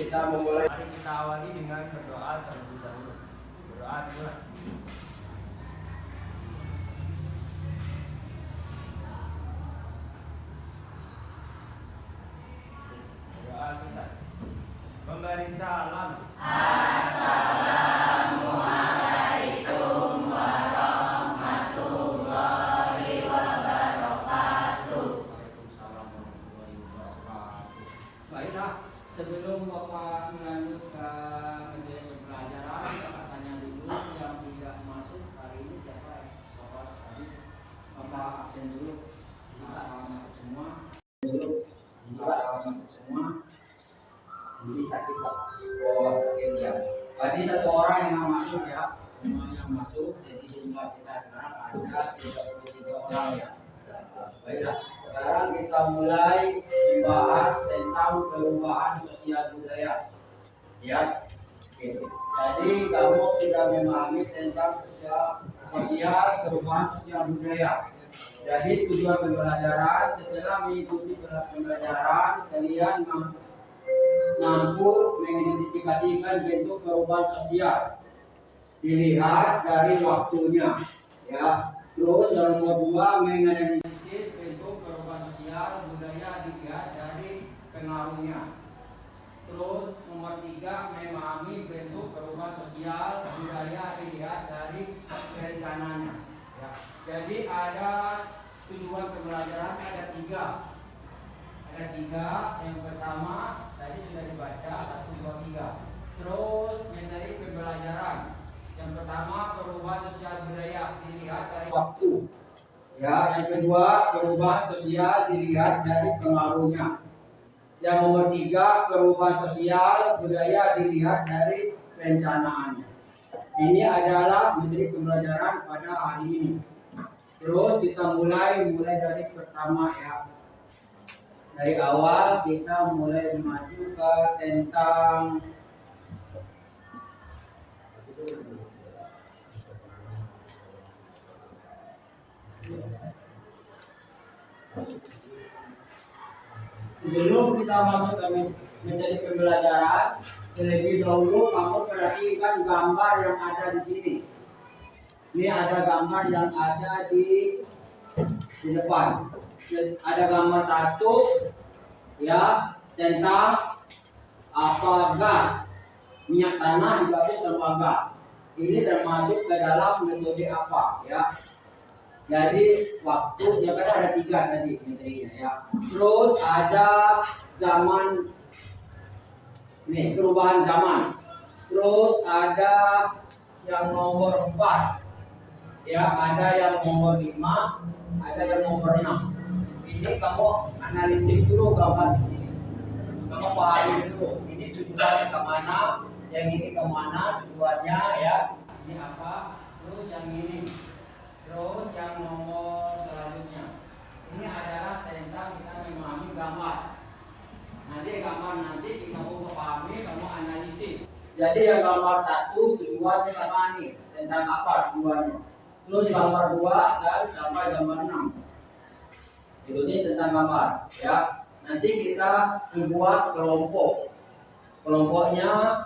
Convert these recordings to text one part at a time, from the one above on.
kita memulai. Mari kita awali dengan berdoa terlebih dahulu. Berdoa dulu. Berdoa selesai. Memberi salam. Assalamualaikum warahmatullahi wabarakatuh. Waalaikumsalam warahmatullahi wabarakatuh. Baiklah, sebelum Bapak melanjutkan kegiatan pembelajaran, Bapak tanya dulu yang tidak masuk hari ini siapa Bapak sekali. Bapak absen dulu, tidak masuk semua. Tidak masuk semua. Jadi sakit Pak. Oh sakit ya. Berarti satu orang yang nggak masuk ya, semuanya masuk. Jadi jumlah kita sekarang ada 33 orang ya. Baiklah, sekarang kita mulai membahas tentang perubahan sosial budaya. Ya, oke. Jadi kamu sudah memahami tentang perubahan sosial budaya. Jadi tujuan pembelajaran setelah mengikuti pembelajaran kalian mampu mengidentifikasikan bentuk perubahan sosial. Dilihat dari waktunya, ya. Terus yang nomor 2 menganalisis bentuk perubahan sosial budaya dilihat dari pengaruhnya. Terus nomor 3 memahami bentuk perubahan sosial budaya dilihat dari rencananya. Ya. Jadi ada tujuan pembelajaran ada 3. Ada 3. Yang pertama tadi sudah dibaca 1, 2, 3. Terus materi pembelajaran. Yang pertama perubahan sosial budaya dilihat dari waktu. Ya, yang kedua perubahan sosial dilihat dari pengaruhnya. Yang nomor 3 perubahan sosial budaya dilihat dari perencanaannya. Ini adalah materi pembelajaran pada hari ini. Terus kita mulai dari pertama ya. Dari awal kita mulai maju ke tentang sebelum kita masuk ke materi pembelajaran, terlebih dahulu kamu perhatikan gambar yang ada di sini. Ini ada gambar yang ada di depan. Ada gambar 1 ya tentang apa gas minyak tanah digabung sama gas. Ini termasuk ke dalam metode apa ya? Jadi waktu ya kan ada 3 tadi materinya ya. Terus ada zaman nih perubahan zaman. Terus ada yang nomor 4 ya, ada yang nomor 5, ada yang nomor 6. Ini kamu analisis dulu gambar di sini. Kamu pahami dulu. Ini tujuannya kemana? Yang ini kemana tujuannya ya? Ini apa? Terus yang ini. Terus yang nomor selanjutnya. Ini adalah tentang kita memahami gambar. Nanti kamu pahami, kamu analisis. Jadi yang gambar 1 tujuannya sama nih. Tentang apa tujuannya? Terus gambar 2 dan sampai gambar 6. Ini tentang gambar ya. Nanti kita membuat kelompoknya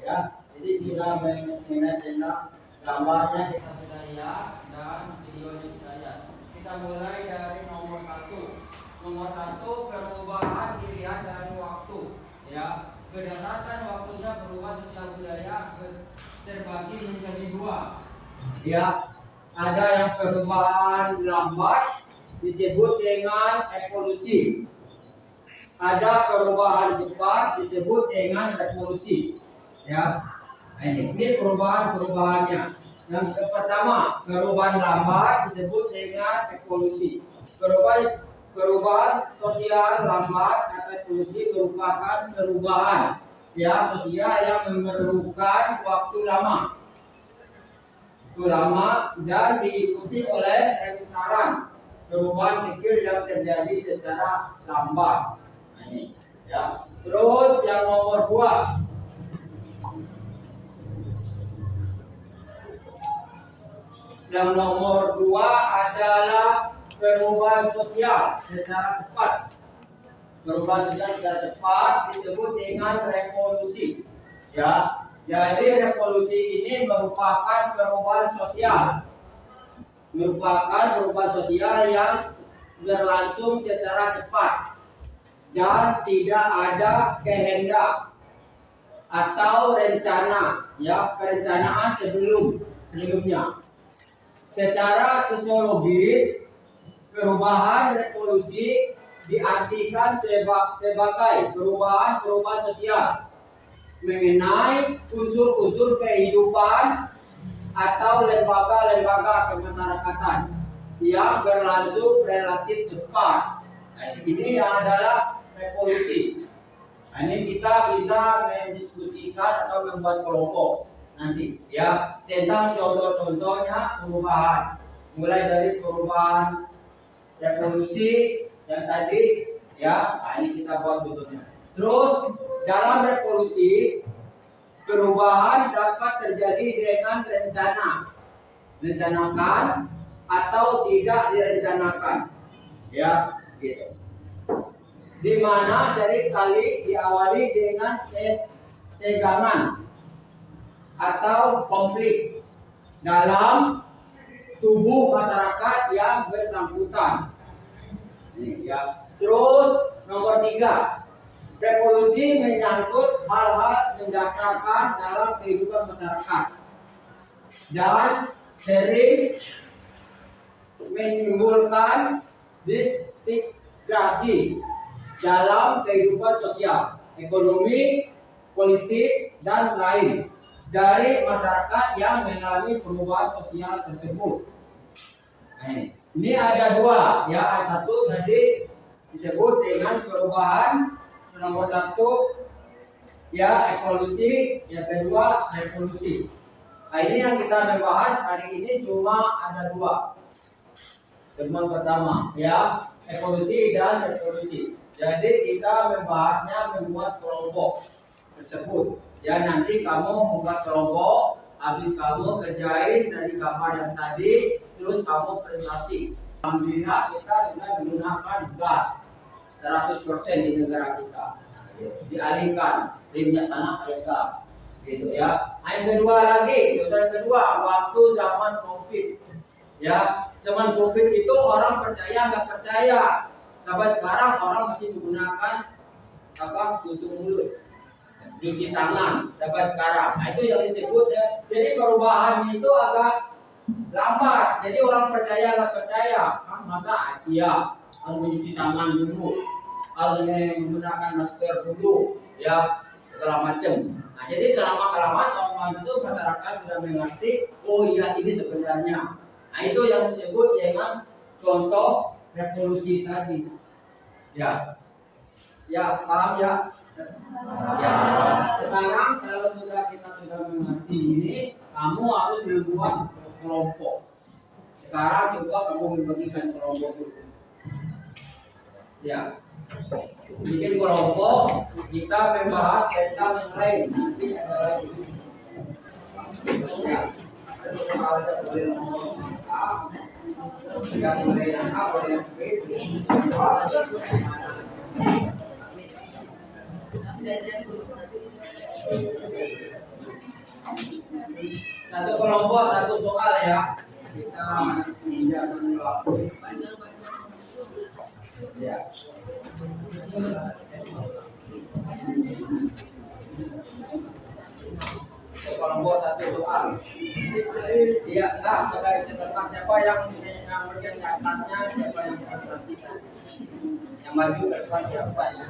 ya. Jadi sudah mengenai tentang gambarnya kita sudah lihat dan videonya kita lihat. Kita mulai dari nomor 1. Nomor 1 perubahan dilihat dari waktu ya. Berdasarkan waktunya perubahan sosial budaya terbagi menjadi 2 ya. Ada yang perubahan lambat disebut dengan evolusi. Ada perubahan cepat disebut dengan revolusi. Ya. Ini perubahannya. Yang pertama, perubahan lambat disebut dengan evolusi. Perubahan sosial lambat atau evolusi merupakan perubahan ya sosial yang memerlukan waktu lama. Dan diikuti oleh putaran perubahan kecil yang terjadi secara lambat. Ini ya. Terus yang nomor 2. Yang nomor 2 adalah perubahan sosial secara cepat. Perubahan sosial secara cepat disebut dengan revolusi. Ya, jadi revolusi ini merupakan perubahan sosial, yang berlangsung secara cepat dan tidak ada kehendak atau rencana, ya, perencanaan sebelumnya. Secara sosiologis, perubahan revolusi diartikan sebagai perubahan sosial mengenai unsur-unsur kehidupan atau lembaga-lembaga kemasyarakatan yang berlangsung relatif cepat. Nah, ini adalah revolusi. Nah, ini kita bisa mendiskusikan atau membuat kelompok nanti, ya, tentang contoh-contohnya perubahan, mulai dari perubahan revolusi yang tadi, ya. Nah, ini kita buat contohnya. Terus dalam revolusi, perubahan dapat terjadi dengan rencanakan atau tidak direncanakan, ya, gitu. Di mana seringkali diawali dengan tegangan atau konflik dalam tubuh masyarakat yang bersangkutan. Ini, ya. Terus nomor 3. Revolusi menyangkut hal-hal mendasarkan dalam kehidupan masyarakat dan sering menimbulkan disintegrasi dalam kehidupan sosial, ekonomi, politik, dan lain dari masyarakat yang mengalami perubahan sosial tersebut. Ini ada 2, ya. Satu tadi disebut dengan perubahan nomor 1, ya, evolusi, yang kedua revolusi. Nah, ini yang kita membahas hari ini cuma ada 2. Temuan pertama, ya, evolusi dan revolusi. Jadi kita membahasnya membuat kelompok tersebut. Ya, nanti kamu membuat kelompok, habis kamu kerjain dari gambar yang tadi, terus kamu presentasi. Alhamdulillah kita sudah menggunakan gas 100% di negara kita. Dialihkan dari minyak tanah ke gas, gitu, ya. Yang kedua lagi, waktu zaman COVID, ya. Zaman COVID itu orang percaya nggak percaya. Sampai sekarang orang masih menggunakan tutup mulut, cuci tangan sampai sekarang. Nah, itu yang disebut, ya. Jadi perubahan itu agak lambat. Jadi orang percaya nggak percaya, masa iya harus mencuci tangan dulu, harus menggunakan masker dulu, ya, segala macam. Nah, jadi kelamaan orang itu masyarakat sudah mengerti, oh iya ini sebenarnya. Nah, itu yang disebut dengan contoh revolusi tadi, ya. Ya, paham, ya? Ya. Sekarang kalau kita sudah mengerti ini, kamu harus membuat kelompok. Sekarang coba kamu membagikan kelompok dulu, ya. Bikin kelompok, kita membahas tentang yang lain nanti ada lagi. Ya. Kalau kita boleh ngomong A, yang boleh yang A, boleh yang B. Satu kelompok, satu soal, ya. Kita tidak melakukan. Ya. Kelompok satu soal. Iya, enggak, tentang siapa yang mencatatnya, siapa yang presentasikan. Yang maju ke depan siapa, ya.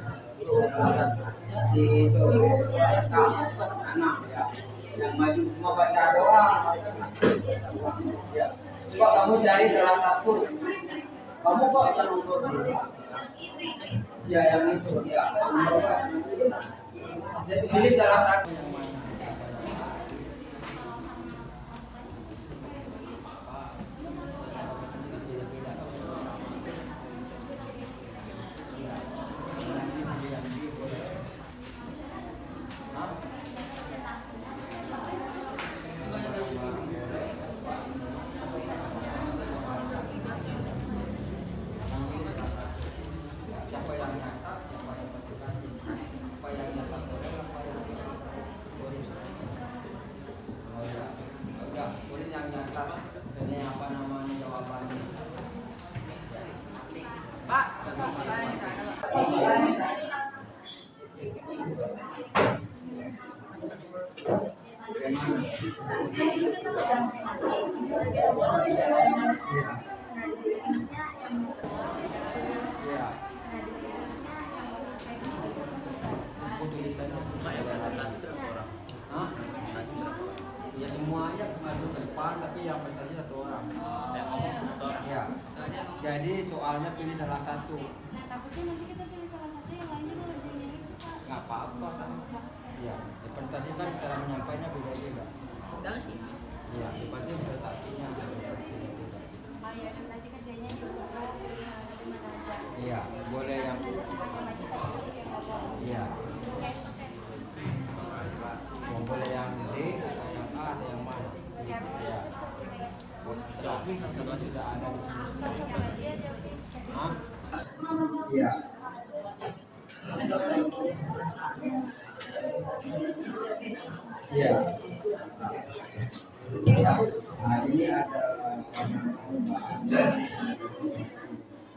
Di itu anak, ya. Yang maju cuma baca doang. Ya. Coba kamu cari salah satu. Kamu kok yang nonton? Ya, yang itu, ya. Pilih salah satu. Siapa yang catat, siapa Iya. Buku tulisannya. Hah? Ya semuanya maju ke depan, tapi yang prestasi satu orang. Ya. Jadi soalnya pilih salah satu. Nah, takutnya nanti kita pilih salah satu yang lainnya malah jadi suka. Nggak apa-apa kan? Ya, presentasi kan cara menyampaikannya beda-beda. Iya, yang penting prestasinya beda-beda. Oh iya, dan nanti kerjanya juga di mana aja. Iya, boleh yang iya. Boleh yang D, ada yang A, ada yang mana? Iya. Semua sudah ada di sini semua. Hah? Iya. Iya. Nah, sini ada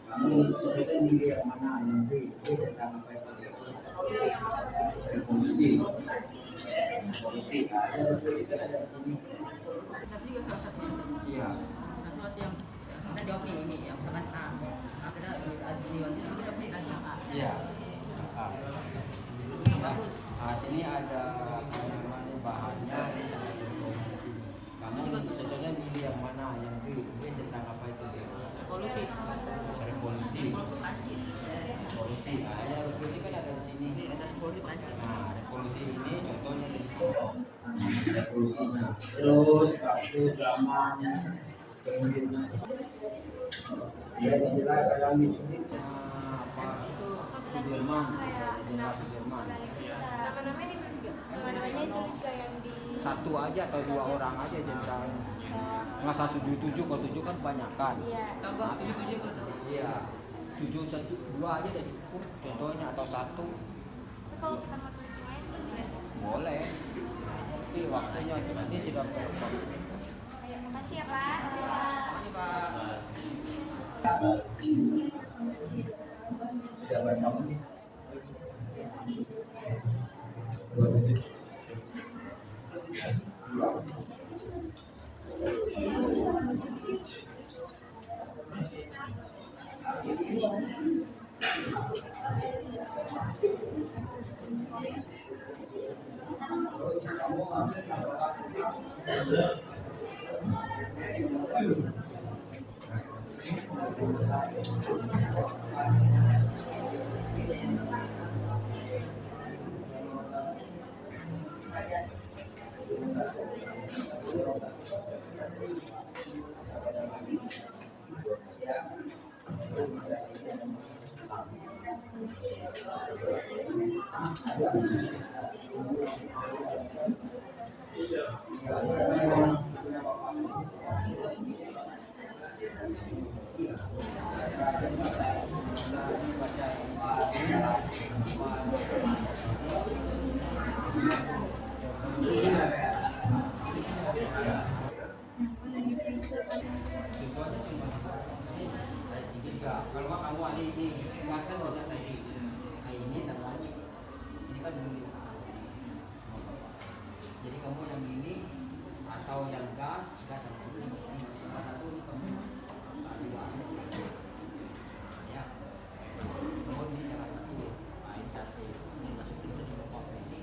kamu sebenarnya milih yang mana, yang B tentang apa itu? Revolusi. Revolusi. Ada revolusi kan ada di sini. Satu juga salah satunya. Iya. Satu yang kita jawab nih ini yang misalkan A. Nah, kita di wanti kita pilih kasih yang A. Iya. Yang bagus. Nah, sini ada namanya bahannya di sana di sini. Kamu contohnya milih yang mana, yang B tentang apa itu? Revolusi. Revolusi. Prancis. Revolusi. Nah, ya, revolusi kan ada di sini. Ini ada revolusi Prancis. Nah, revolusi ini contohnya di sini. Revolusinya. Terus waktu zaman kepemimpinan. Ya, istilah dalam Indonesia apa? Itu Sudirman. Jenderal Sudirman. Apa namanya ditulis gak? Nama namanya ditulis gak yang di Satu aja atau dua orang aja jenderal. Nggak 177, kalau 7 kan banyak kan. Iya. tahu gua 77 gua tahu. Iya. 7 1 2 aja udah cukup contohnya, atau satu Kalau kita mau tulis semuanya boleh. boleh. Tapi waktunya ini sudah berapa? Ayo, makasih ya Pak. Makanya Pak. Sudah berapa menit? Kalau kamu ada ini, gas kan udah tadi. Nah ini sama ini kan belum dikasih. Jadi kamu yang ini atau yang gas sama ini. Salah satu ini kamu dua. Ya. Kamu ini salah satu. Nah, ini satu. Ini masukin ke kelompok ini.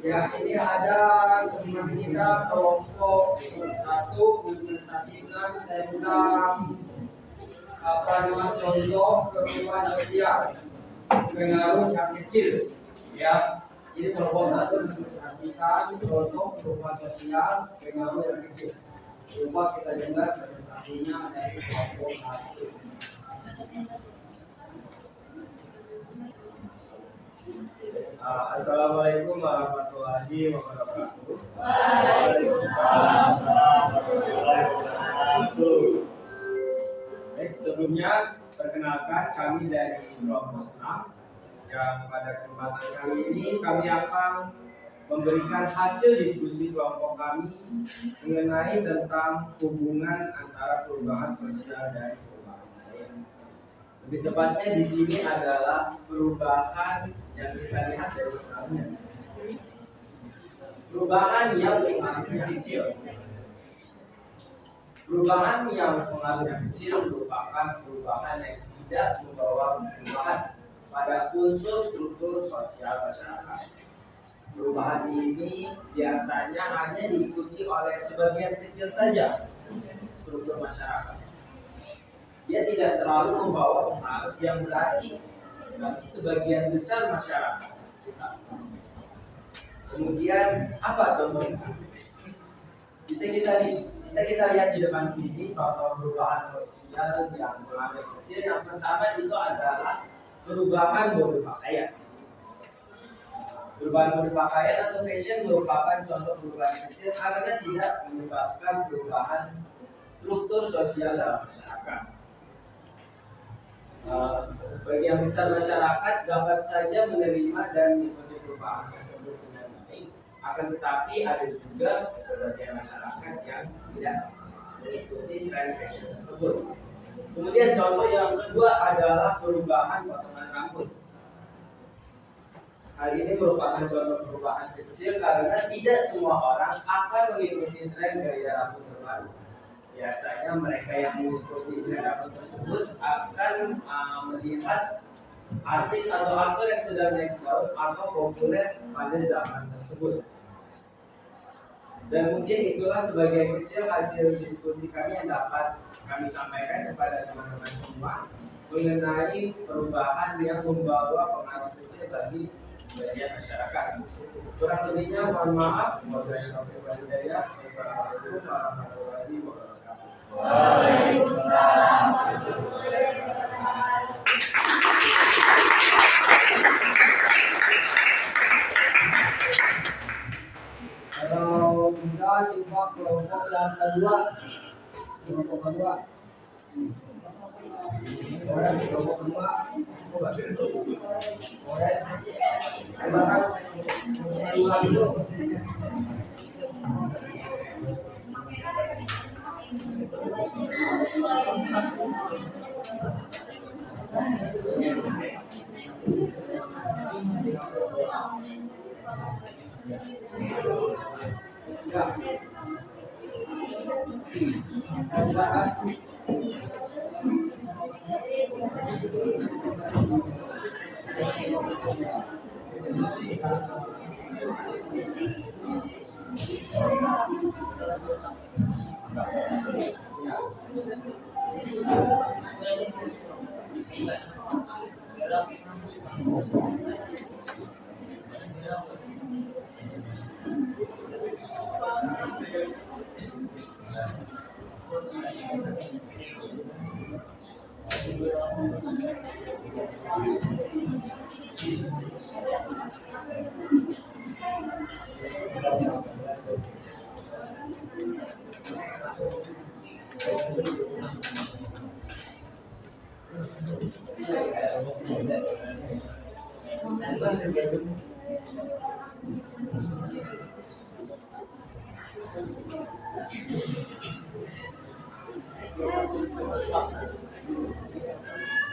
Ya, ini ada teman kita kelompok 1 mempresentasikan tentang apa namanya contoh kehidupan sosial pengaruh yang kecil. Ya, ini kelompok 1 mempresentasikan contoh kehidupan sosial pengaruh yang kecil. Coba kita dengar presentasinya dari kelompok 1. Assalamualaikum warahmatullahi wabarakatuh. Waalaikumsalam warahmatullahi wabarakatuh. Baik, sebelumnya perkenalkan kami dari kelompok 6 yang pada kesempatan kali ini kami akan memberikan hasil diskusi kelompok kami mengenai tentang hubungan antara perubahan sosial dan perubahan budaya. Lebih tepatnya di sini adalah perubahan yang kita lihat dari pengaruhnya. Perubahan yang pengaruhnya kecil. Perubahan yang pengaruhnya kecil merupakan perubahan yang tidak membawa perubahan pada unsur struktur sosial masyarakat. Perubahan ini biasanya hanya diikuti oleh sebagian kecil saja struktur masyarakat. Dia tidak terlalu membawa pengaruh yang berarti bagi sebagian besar masyarakat sekitar. Kemudian apa contohnya? Bisa kita lihat di depan sini contoh perubahan sosial yang pengaruh kecil. Yang pertama itu adalah perubahan mode pakaian. Perubahan mode pakaian atau fashion merupakan contoh perubahan kecil karena tidak menyebabkan perubahan struktur sosial dalam masyarakat. Sebagian besar masyarakat dapat saja menerima dan mengikuti perubahan tersebut dengan baik, akan tetapi ada juga sebagian masyarakat yang tidak mengikuti tren fashion tersebut. Kemudian contoh yang kedua adalah perubahan potongan rambut. Hal ini merupakan contoh perubahan kecil karena tidak semua orang akan mengikuti tren gaya rambut terbaru. Biasanya mereka yang mengikuti tren rambut tersebut akan melihat artis atau aktor yang sedang naik daun atau populer pada zaman tersebut. Dan mungkin itulah sebagai kecil hasil diskusi kami yang dapat kami sampaikan kepada teman-teman semua mengenai perubahan yang membawa pengaruh kecil bagi sebagian masyarakat. Kurang lebihnya mohon maaf. Wassalamualaikum warahmatullahi wabarakatuh. Waalaikumsalam warahmatullahi wabarakatuh. Kalau kita coba kelompok yang kedua, kelompok kedua, kelompok kedua,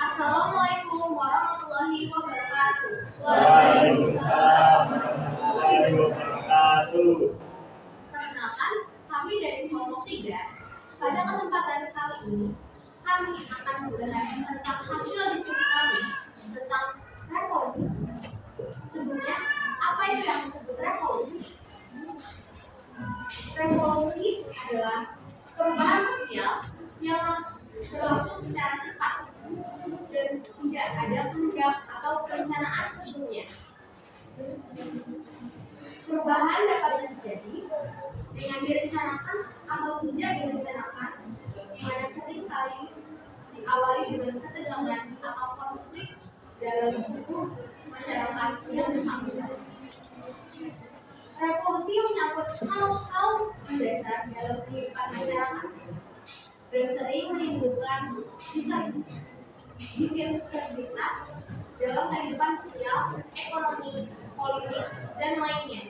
Assalamualaikum warahmatullahi wabarakatuh. Waalaikumsalam warahmatullahi wabarakatuh. Perkenalkan, kami dari kelompok 3. Pada kesempatan kali ini, kami akan membahas tentang hasil diskusi kami tentang revolusi. Sebelumnya, apa itu yang disebut revolusi? Revolusi adalah perubahan sosial yang berlangsung secara cepat dan tidak ada program atau perencanaan sebelumnya. Perubahan dapat terjadi dengan direncanakan atau tidak direncanakan, di mana sering kali diawali dengan ketegangan atau konflik dalam tubuh masyarakat yang bersangkutan. menyangkut hal-hal mendasar dalam kehidupan masyarakat dan sering menimbulkan diskriminas dalam kehidupan sosial, ekonomi, politik, dan lainnya.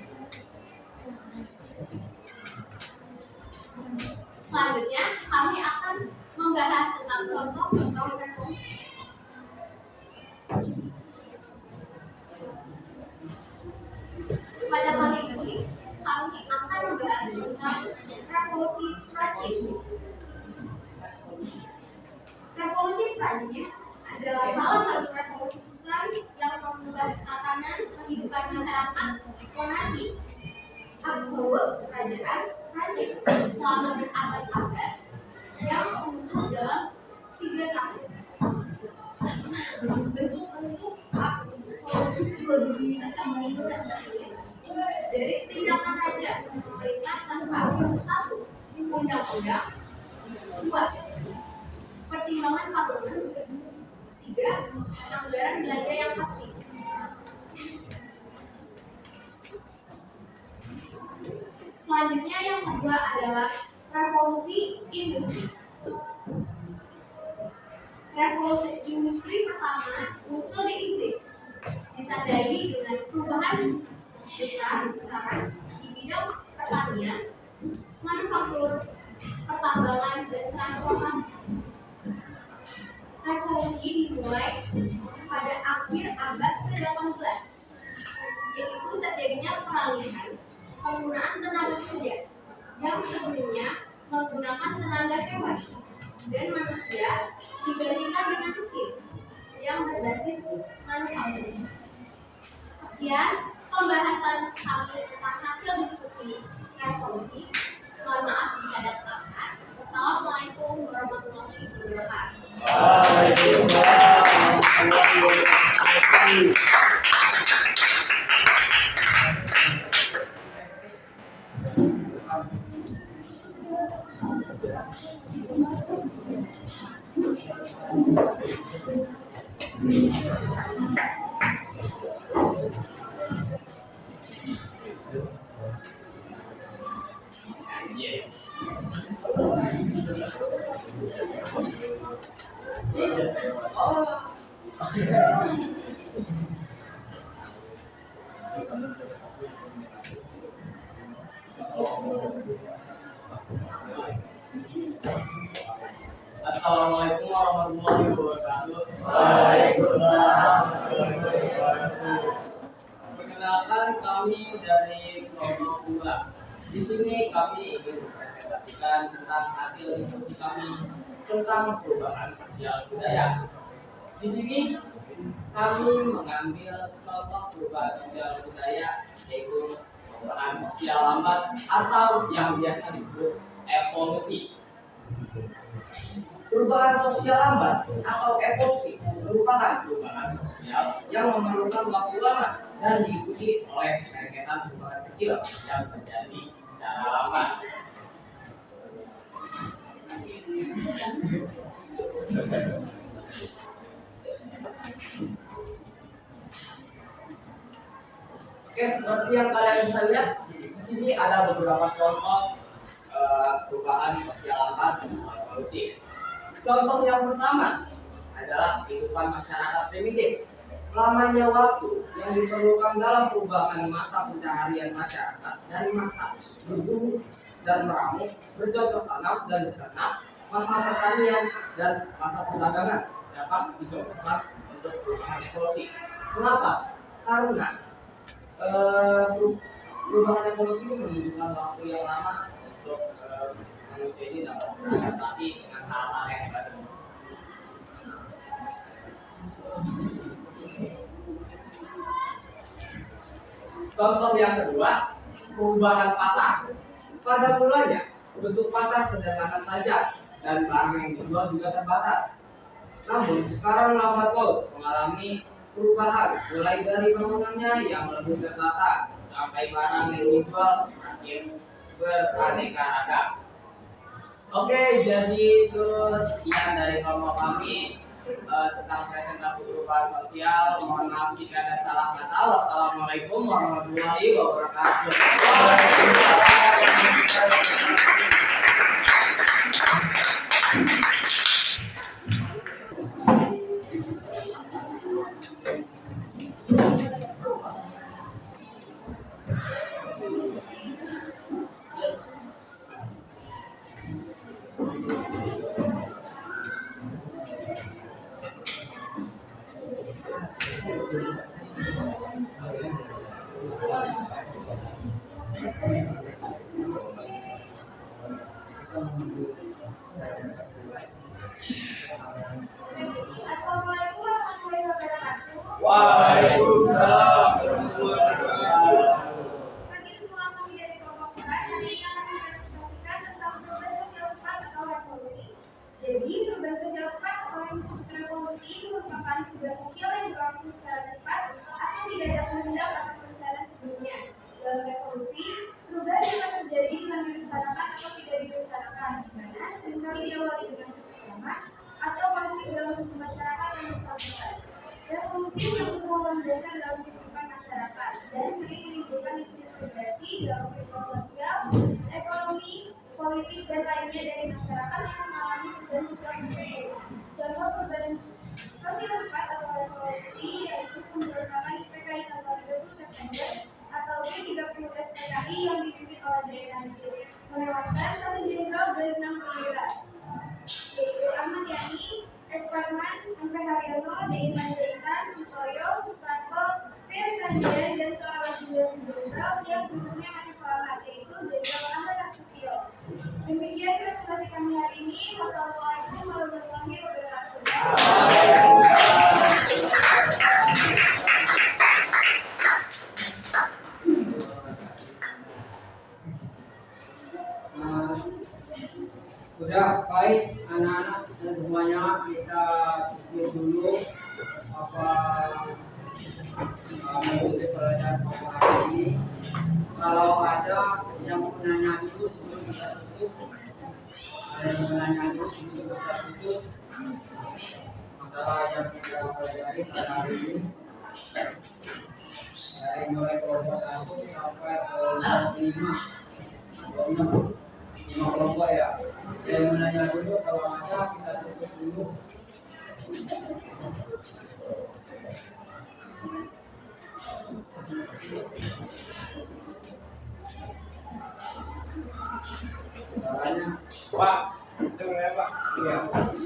Selanjutnya, kami akan membahas tentang contoh-contoh revolusi. Pada kali ini, kami akan membahas tentang revolusi Prancis. Revolusi Prancis adalah salah satu revolusi besar yang mengubah tatanan kehidupan masyarakat monarki absolut kerajaan Prancis selama berabad-abad yang runtuh dalam 3 tahun. Bentuk-bentuk absolut juga diminta dari tindakan raja pemerintah tanpa satu undang-undang, 2 pertimbangan parlemen, 3 anggaran belanja yang pasti. Selanjutnya yang kedua adalah revolusi industri. Revolusi industri pertama muncul di Inggris, ditandai dengan perubahan besar-besaran di bidang pertanian, manufaktur, pertambangan, dan transportasi. Revolusi dimulai pada akhir abad ke-18, yaitu terjadinya peralihan penggunaan tenaga kerja yang sebelumnya menggunakan tenaga hewan dan manusia digantikan dengan mesin yang berbasis manufaktur. Sekian pembahasan kami tentang hasil diskusi revolusi. Mohon maaf jika ada kesalahan. Wassalamualaikum warahmatullahi wabarakatuh. Waalaikumsalam warahmatullahi wabarakatuh. Assalamualaikum warahmatullahi wabarakatuh. Waalaikumsalam warahmatullahi wabarakatuh. Perkenalkan, kami dari kelompok 2. Di sini kami ingin mempresentasikan tentang hasil diskusi kami tentang perubahan sosial budaya. Di sini kami mengambil contoh perubahan sosial budaya, yaitu perubahan sosial lambat atau yang biasa disebut evolusi. Perubahan sosial lambat atau evolusi merupakan perubahan sosial yang memerlukan waktu lama dan diikuti oleh sengketa perubahan kecil yang terjadi secara lambat. Oke, seperti yang kalian bisa lihat di sini ada beberapa contoh perubahan sosial lambat atau evolusi. Contoh yang pertama adalah kehidupan masyarakat primitif. Lamanya waktu yang diperlukan dalam perubahan mata pencaharian masyarakat dari masa berburu dan meramu, bercocok tanam dan beternak, masa pertanian dan masa perdagangan dapat dicontohkan untuk perubahan evolusi. Kenapa? Karena perubahan evolusi ini membutuhkan waktu yang lama untuk manusia ini dapat beradaptasi dengan hal-hal yang baru. Contoh yang kedua, perubahan pasar. Pada mulanya, bentuk pasar sederhana saja dan barang yang dijual juga terbatas. Namun sekarang lambat laun mengalami perubahan, mulai dari bangunannya yang lebih tertata sampai barang yang dijual semakin beraneka ragam. Oke, jadi itu sekian dari kelompok kami. tentang presentasi perubahan sosial. Mohon maaf jika ada salah kata. Wassalamualaikum warahmatullahi wabarakatuh. Assalamualaikum warahmatullahi wabarakatuh. Waalaikumsalam warahmatullahi wabarakatuh. Bagi semua kami dari kelompok peran, hari ini akan mempresentasikan tentang perubahan sosial cepat atau revolusi. Jadi, perubahan sosial cepat atau yang disebut revolusi merupakan perubahan sosial yang berlangsung secara cepat atau tidak ada kehendak atau perencanaan sebelumnya. Dalam revolusi, perubahan dapat terjadi dengan direncanakan atau tidak direncanakan, di mana seringkali diawali dengan ketegangan atau konflik dalam tubuh masyarakat yang bersangkutan. Revolusi merupakan landasan dalam kehidupan masyarakat dan sering menimbulkan isu integrasi dalam kehidupan sosial, ekonomi, politik, dan lainnya dari masyarakat yang mengalami perubahan sosial tersebut. Contoh perubahan sosial cepat atau revolusi yaitu pemberontakan PKI tanggal 20 September atau G30 PKI yang dipimpin oleh Daya menewaskan 1 jenderal dan 6 perwira, yaitu Ahmad Yani, S. Parman, M. P. Haryono, D. Panjaitan, Susoyo, Suprapto, Ferry Ranjan, dan seorang lagi jenderal yang sebelumnya masih selamat, yaitu Jenderal Ahmad Nasution. Demikian presentasi kami hari ini. Wassalamualaikum warahmatullahi wabarakatuh. Sudah baik anak-anak dan semuanya, kita pikir dulu apa mengikuti pelajaran pada hari ini. Kalau ada yang mau nanya dulu sebelum kita tutup, ada yang mau nanya dulu sebelum kita tutup masalah yang kita pelajari pada hari ini, dari mulai kelompok 1 sampai kelompok 5 atau 6 kelompok ya. Yang menanya dulu, kalau ada kita tutup dulu. Caranya, Pak, sebenarnya Pak, iya.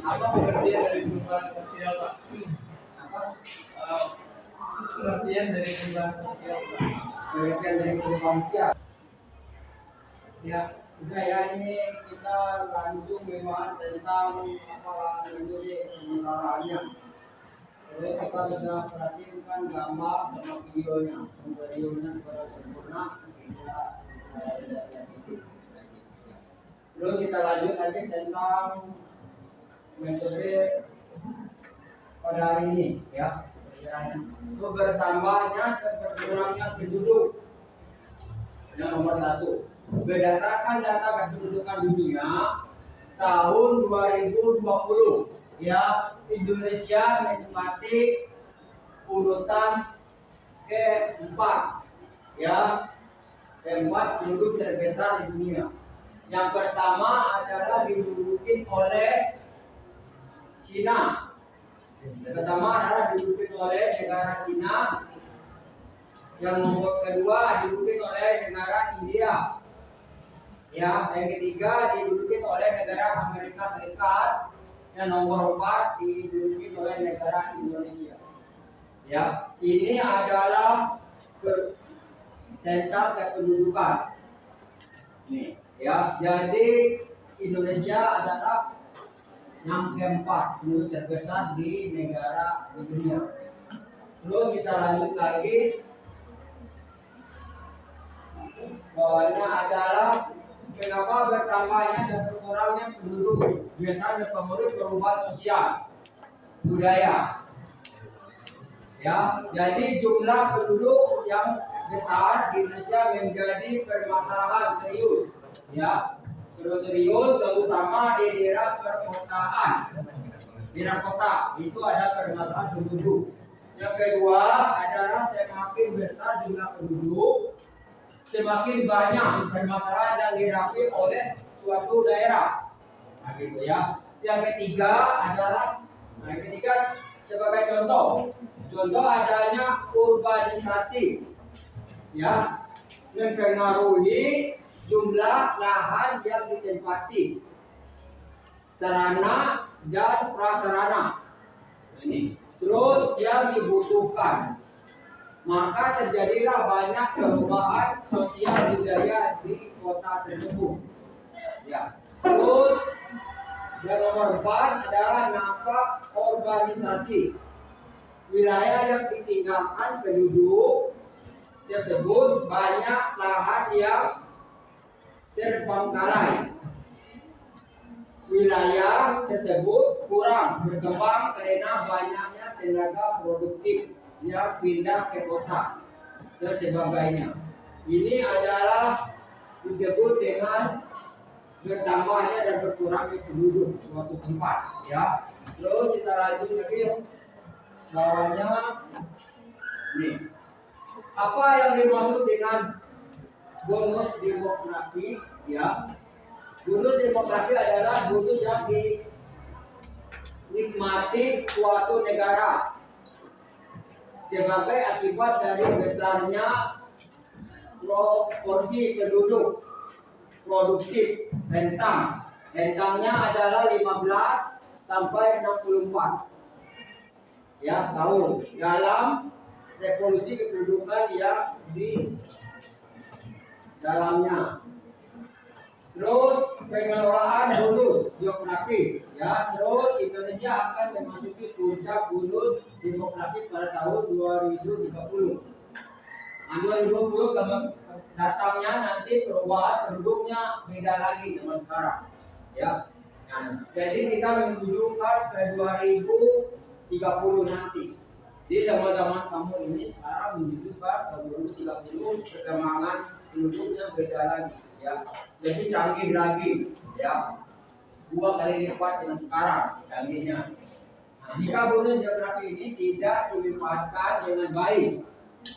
apa pengertian dari perubahan sosial Pak? Apa? Pengertian dari perubahan sosial Pak? Pengertian dari perubahan sosial. Ya, sudah ya, ini kita langsung membahas tentang apa itu permasalahannya. Jadi kita sudah perhatikan gambar sama videonya secara sempurna. Lalu kita lanjut lagi tentang metode pada hari ini, ya. Itu bertambahnya dan berkurangnya penduduk. Yang nomor 1. Berdasarkan data kependudukan dunia tahun 2020, ya, Indonesia menempati urutan ke-4, ya, ke-4 penduduk terbesar di dunia. Yang pertama adalah diduduki oleh Cina. Pertama adalah diduduki oleh negara Cina. Yang nomor kedua diduduki oleh negara India. Ya, yang ketiga diduduki oleh negara Amerika Serikat. Yang nomor 4 diduduki oleh negara Indonesia. Ya, ini adalah tentang kependudukan. Nih, ya, jadi Indonesia adalah yang keempat penduduk terbesar di negara di dunia. Terus kita lanjut lagi, bawahnya adalah kenapa bertambahnya dan berkurangnya penduduk. Biasanya mempengaruhi perubahan sosial budaya. Ya, jadi jumlah penduduk yang besar di Indonesia menjadi permasalahan serius. Ya, terus serius terutama di daerah perkotaan. daerah kota itu ada permasalahan penduduk. Yang kedua adalah semakin besar jumlah penduduk, semakin banyak permasalahan yang dihadapi oleh suatu daerah. Nah, gitu ya. Yang ketiga adalah sebagai contoh adanya urbanisasi, ya, mempengaruhi jumlah lahan yang ditempati, sarana dan prasarana. Ini terus yang dibutuhkan, maka terjadilah banyak perubahan sosial budaya di kota tersebut. Ya, terus yang nomor 4 adalah nampak urbanisasi. Wilayah yang ditinggalkan penduduk tersebut banyak lahan yang terbengkalai. Wilayah tersebut kurang berkembang karena banyaknya tenaga produktif yang pindah ke kota dan sebagainya. Ini adalah disebut dengan bertambahnya dan berkurangnya penduduk suatu tempat, ya. Lalu kita lanjut lagi bawahnya. Nih, apa yang dimaksud dengan bonus demografi, ya? Bonus demografi adalah bonus yang dinikmati suatu negara sebagai akibat dari besarnya proporsi penduduk produktif rentangnya adalah 15 sampai 64 ya tahun dalam revolusi kependudukan yang di dalamnya. Terus pengelolaan bonus geografis, ya. Terus Indonesia akan memasuki puncak bonus demografis pada tahun 2030. Nah, 2020 datangnya nanti perubahan penduduknya beda lagi sama sekarang, ya. Nah, jadi kita menunjukkan ke 2030 nanti. Di zaman-zaman kamu ini sekarang menunjukkan ke 2030 perkembangan penduduknya beda lagi, ya. Jadi canggih lagi, ya. 2 kali lipat dengan sekarang canggihnya. Nah, jika bonus geografi ini tidak dimanfaatkan dengan baik,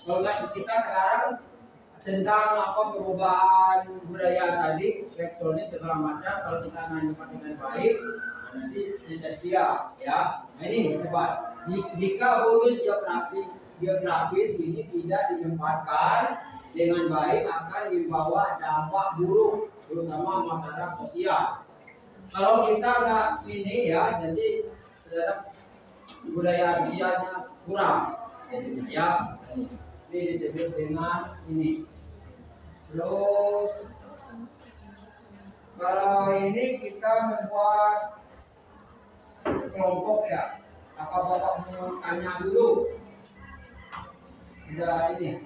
kalau kita sekarang tentang apa perubahan budaya tadi, elektronik segala macam, kalau kita manfaatkan dengan baik, nanti bisa siap, ya. Nah, ini sebab jika bonus geografis ini tidak dimanfaatkan dengan baik akan membawa dampak buruk, terutama masalah sosial. Kalau kita nggak ini, ya, jadi budaya sosialnya kurang, jadi ya. Ini disebut dengan ini. Terus kalau ini kita membuat kelompok, ya. Apa bapak mau tanya dulu? Sudah ini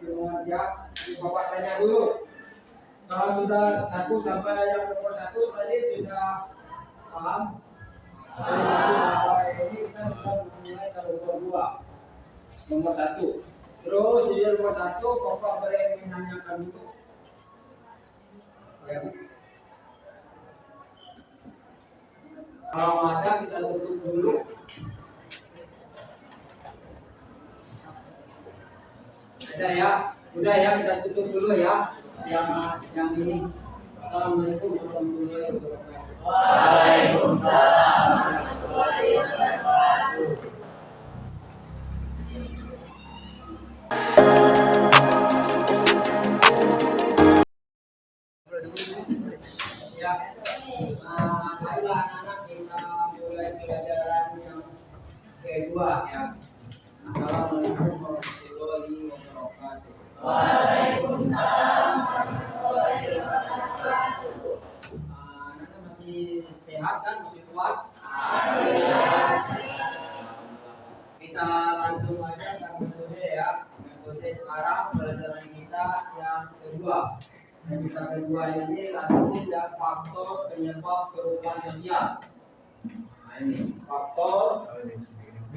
belum ya. Bapak tanya dulu. Kalau sudah 1 sampai yang nomor 1 tadi sudah paham? Dari 1 sampai ini kita sudah mulai ke nomor 2. Nomor 1. Terus di nomor 1 bapak boleh menanyakan dulu. Ya. Kalau ada kita tutup dulu. Ada ya, udah ya kita tutup dulu ya. Yang ini. Assalamualaikum warahmatullahi wabarakatuh. Waalaikumsalam warahmatullahi wabarakatuh. Ya, baiklah anak-anak, kita mulai pelajaran yang kedua, ya. Assalamualaikum warahmatullahi wabarakatuh. Waalaikumsalam warahmatullahi wabarakatuh. Anak-anak masih sehat kan, masih kuat? Kita langsung aja ke metode, ya. Metode sekarang pelajaran kita yang kedua. Dan kita kedua ini langsung ya faktor penyebab perubahan sosial. Nah, ini faktor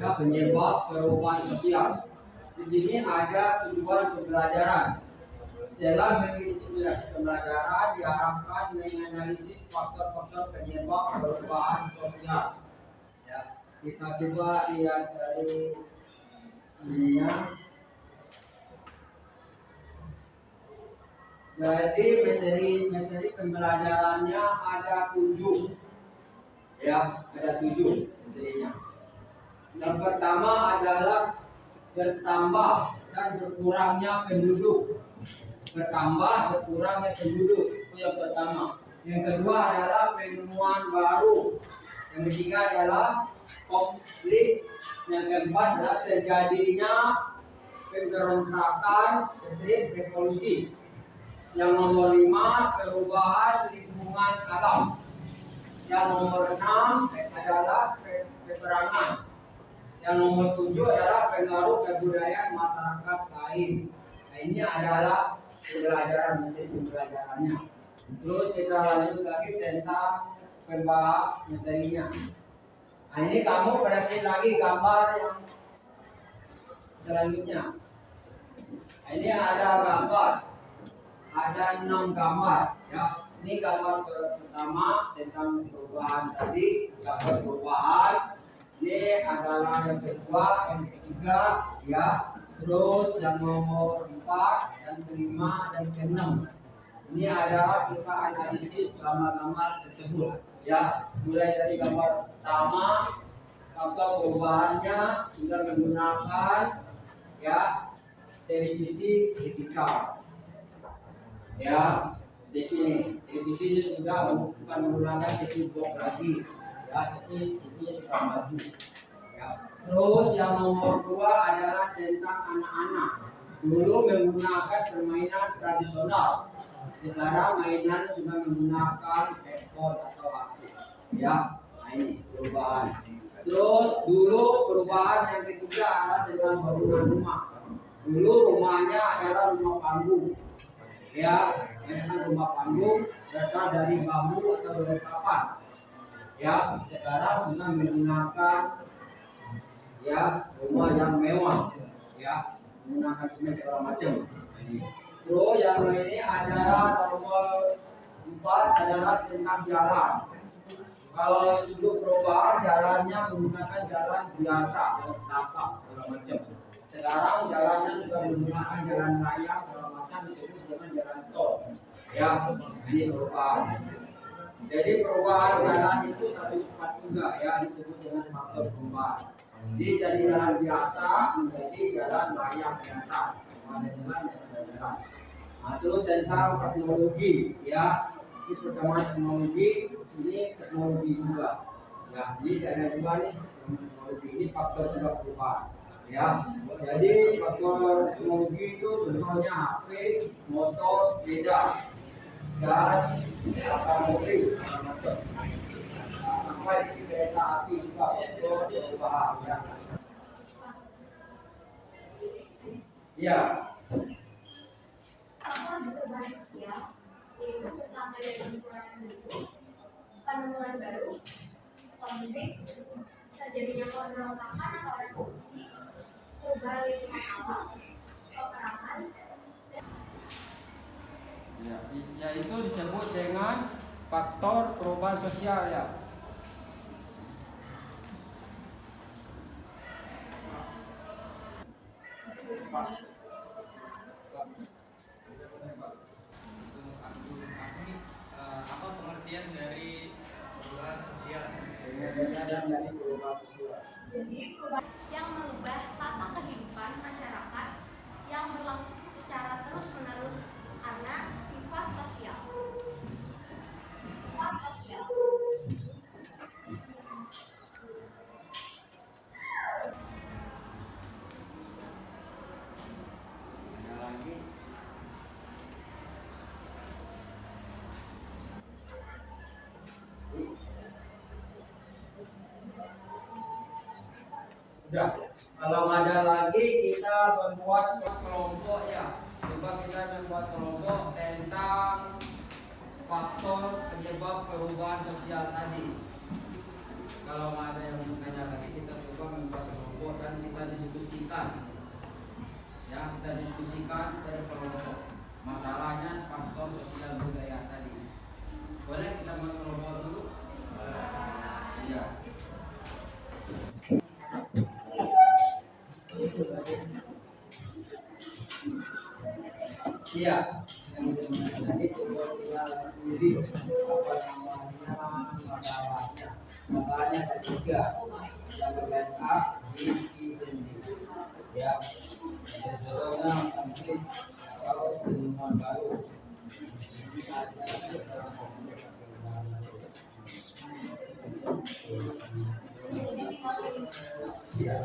ya penyebab perubahan sosial. Di sini ada tujuan pembelajaran. Setelah mengikuti pembelajaran diharapkan menganalisis faktor-faktor penyebab perubahan sosial. kita coba lihat dari ininya. Jadi materi pembelajarannya ada 7, ya, ada 7 materinya. Yang pertama adalah bertambah dan berkurangnya penduduk. Bertambah berkurangnya penduduk, itu yang pertama. Yang kedua adalah penemuan baru. Yang ketiga adalah konflik. Yang keempat adalah terjadinya pemberontakan, revolusi. Yang nomor 5 perubahan lingkungan alam. Yang nomor 6 adalah peperangan. Yang nomor 7 adalah pengaruh kebudayaan masyarakat lain. Nah, ini adalah pembelajarannya. Terus kita lanjut lagi tentang pembahas materinya. Nah, ini kamu perhatiin lagi gambar yang selanjutnya. Nah, ini ada gambar. Ada 6 gambar, ya. Ini gambar pertama tentang perubahan tadi, gambar perubahan. Ini adalah yang kedua, yang ketiga, ya. Terus yang nomor 4, dan kelima, dan keenam. Ini adalah kita analisis gambar-gambar tersebut, ya. Mulai dari gambar pertama, atau perubahannya sudah menggunakan, ya, televisi vertikal. Ya, TV televisinya sudah bukan menggunakan TV box lagi, ya, tapi TV-nya sudah maju. Ya. Terus yang nomor 2 adalah tentang anak-anak. Dulu menggunakan permainan tradisional, sekarang mainan sudah menggunakan handphone atau HP. Ya, nah ini perubahan. Terus dulu perubahan yang ketiga adalah tentang bangunan rumah. Dulu rumahnya adalah rumah panggung. Ya, misalkan rumah panggung berasal dari bambu atau dari papan. Ya, sekarang sudah menggunakan, ya, rumah yang mewah, ya, menggunakan semen segala macam. Terus yang ini adalah nomor 4 adalah tentang jalan. Kalau dulu perubahan jalannya menggunakan jalan biasa, jalan setapak segala macam. Sekarang jalannya sudah menggunakan jalan layang segala macam, disebut dengan jalan tol. Ya, ini perubahan. Jadi perubahan jalan itu tapi cepat juga, ya, disebut dengan faktor perubahan. Jadi dari jalan biasa menjadi jalan layang di atas, ada jalan. Nah, itu tentang teknologi, ya. Ini pertama teknologi, ini teknologi juga. Ya, jadi ada juga nih teknologi ini faktor juga perubahan. Ya, jadi faktor teknologi itu contohnya HP, motor, sepeda, dan mobil, sampai di kereta api juga faktor perubahan. Ya, ya. Faktor perubahan sosial yaitu pertama dari lingkungan penduduk, penemuan baru, konflik, terjadinya pemberontakan atau revolusi, perubahan lingkungan alam, peperangan, Ya, itu disebut dengan faktor perubahan sosial, ya. Apa pengertian dari perubahan sosial? Dari perubahan sosial. jadi perubahan yang mengubah tata kehidupan masyarakat yang berlangsung secara terus-menerus karena sifat sosial. Sifat sosial. Ada lagi. Udah, kalau ada lagi kita membuat kelompok, ya. Coba kita membuat kelompok tentang faktor penyebab perubahan sosial tadi. Kalau ada yang bertanya lagi, kita coba membuat kelompok dan kita diskusikan. Ya, kita diskusikan pada kelompok. Masalahnya faktor sosial budaya tadi. Boleh kita membuat kelompok dulu? Ya. Iya, yang jadi tutorial sendiri apa namanya masalahnya. Masalahnya ada tiga, yang bagian A, B, C, dan D. Ya, contohnya nanti kalau penemuan baru. Ini ada ya,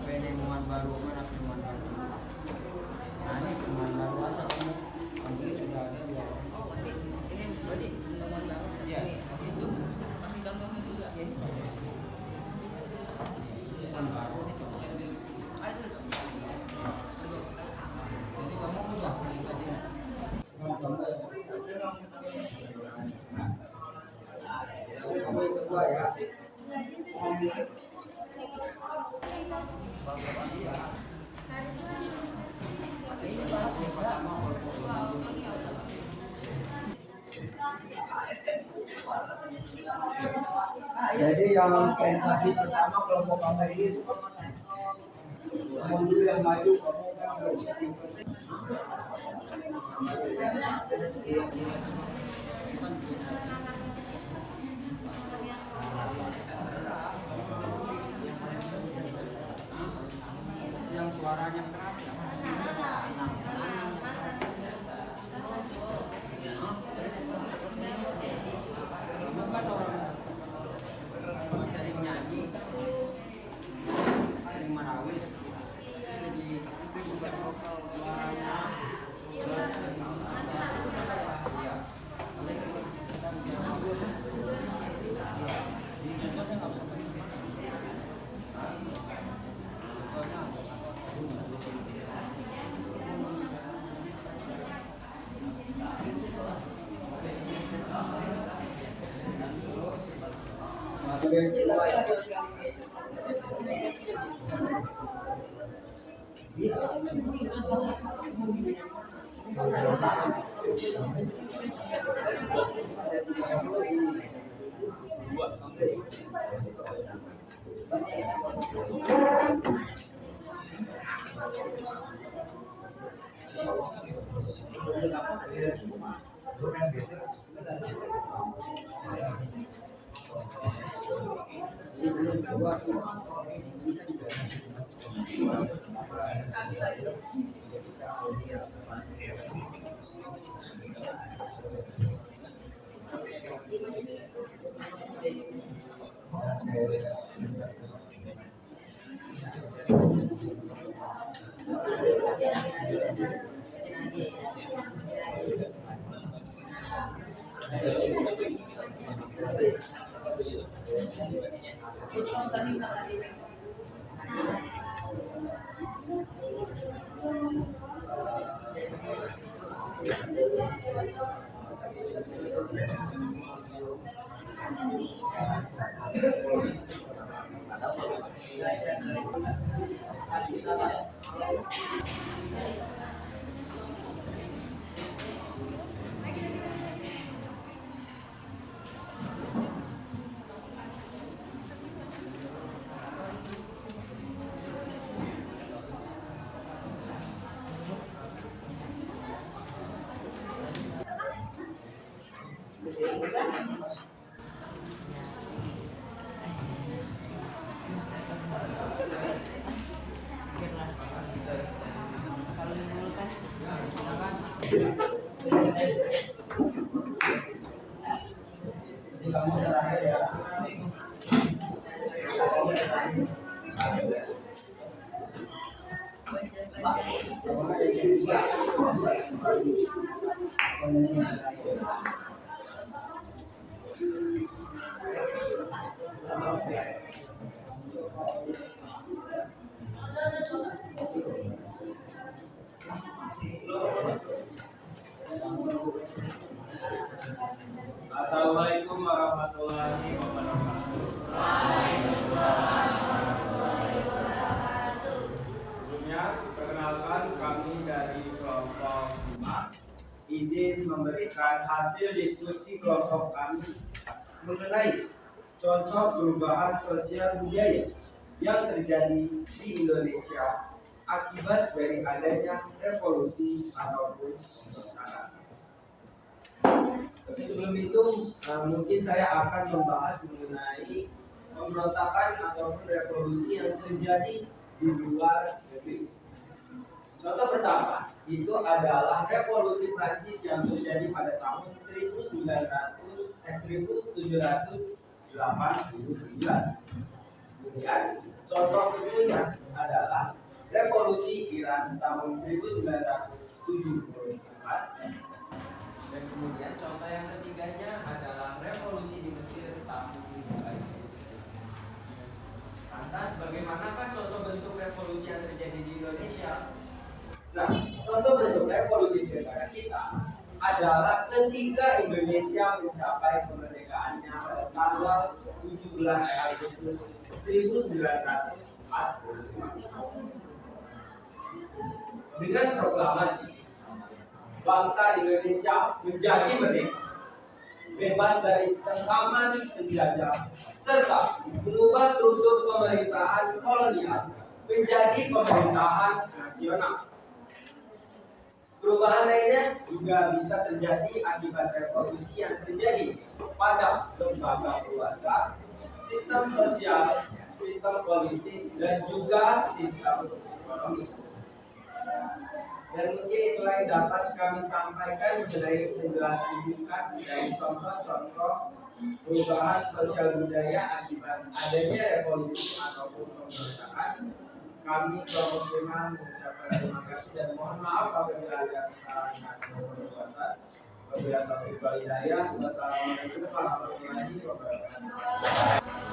penemuan baru mana penemuan baru? Nah ini penemuan baru aja kamu ambil sudah ada dua. Oh, berarti ini berarti penemuan baru. Iya. Ini habis itu kasih contohnya juga. Ya ini contohnya. Penemuan baru ini contohnya. Ah itu. Jadi kamu udah kasih. Kamu yang kedua ya. Jadi yang presentasi pertama kelompok kamu ini kamu dulu yang maju, kamu kan belum. Yang suaranya keras ya. Kamu kan orang sering nyanyi, sering marawis, jadi suaranya iya. Jadi contohnya nggak usah kesini. Contohnya Jadi kamu terakhir ya. Pak, Assalamualaikum warahmatullahi wabarakatuh. Sebelumnya, perkenalkan kami dari kelompok 5 izin memberikan hasil diskusi kelompok kami mengenai contoh perubahan sosial budaya yang terjadi di Indonesia akibat dari adanya revolusi ataupun pemberontakan. Tapi sebelum itu, mungkin saya akan membahas mengenai pemberontakan ataupun revolusi yang terjadi di luar negeri. Contoh pertama itu adalah revolusi Prancis yang terjadi pada tahun 1789. Kemudian contoh kedua adalah revolusi Iran tahun 1974. Dan kemudian contoh yang ketiganya adalah revolusi di Mesir tahun 2011. Lantas bagaimanakah contoh bentuk revolusi yang terjadi di Indonesia? Nah, contoh bentuk revolusi di negara kita adalah ketika Indonesia mencapai kemerdekaannya pada tanggal 17 Agustus 1945 dengan proklamasi bangsa Indonesia menjadi merdeka, bebas dari cengkaman penjajah, serta mengubah struktur pemerintahan kolonial menjadi pemerintahan nasional. Perubahan lainnya juga bisa terjadi akibat revolusi yang terjadi pada lembaga keluarga, sistem sosial, sistem politik, dan juga sistem ekonomi. Dan mungkin itulah yang dapat kami sampaikan mengenai penjelasan singkat dari contoh-contoh perubahan sosial budaya akibat adanya revolusi ataupun pemberontakan. Kami kelompok 5 mengucapkan terima kasih dan mohon maaf apabila ada kesalahan atau perbuatan. Wabillahi taufiq wal hidayah. Wassalamualaikum warahmatullahi wabarakatuh.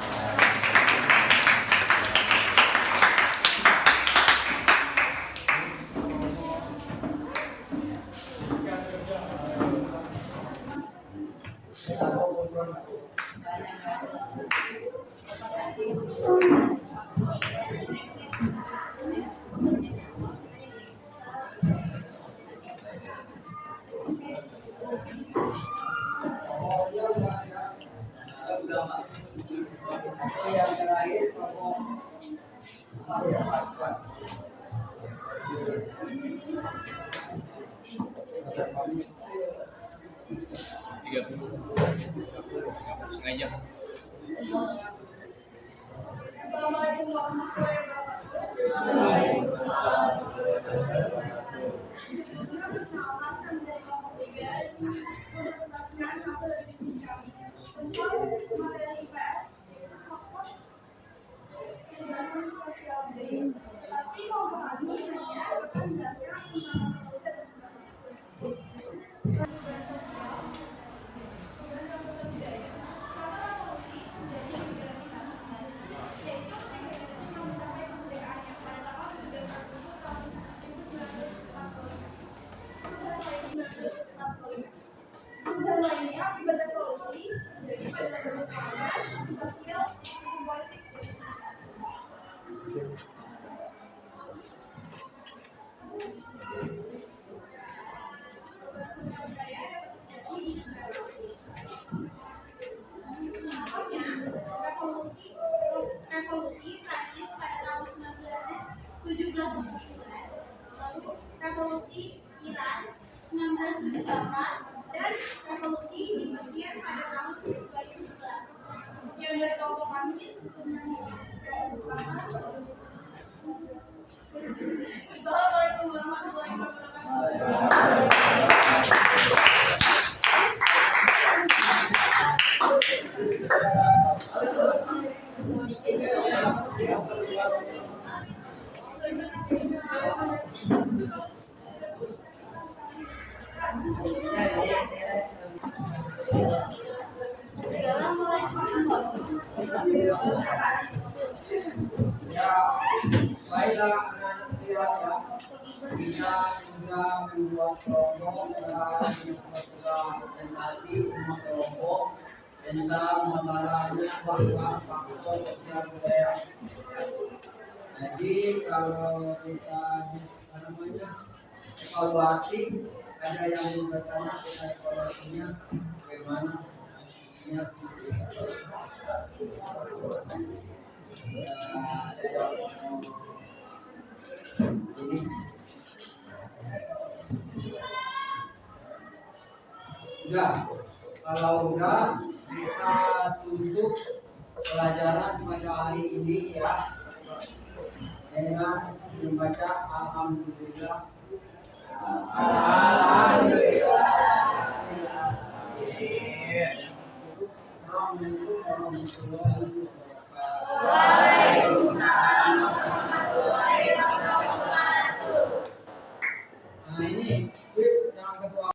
Yang terakhir sengaja. Assalamualaikum warahmatullahi revolusi Prancis pada tahun 1917, lalu revolusi Iran 1978 dan revolusi di Mesir pada tahun 2011. Sekian dari kelompok kami. Assalamualaikum warahmatullahi wabarakatuh. membuat kelompok dan presentasi semua kelompok tentang masalahnya bahwa faktor sosial budaya. Jadi kalau kita evaluasi, ada yang bertanya kita evaluasinya bagaimana hasilnya. Ini udah, kalau udah kita tutup pelajaran pada hari ini ya dengan membaca alhamdulillah. Alhamdulillah. Assalamualaikum warahmatullahi wabarakatuh.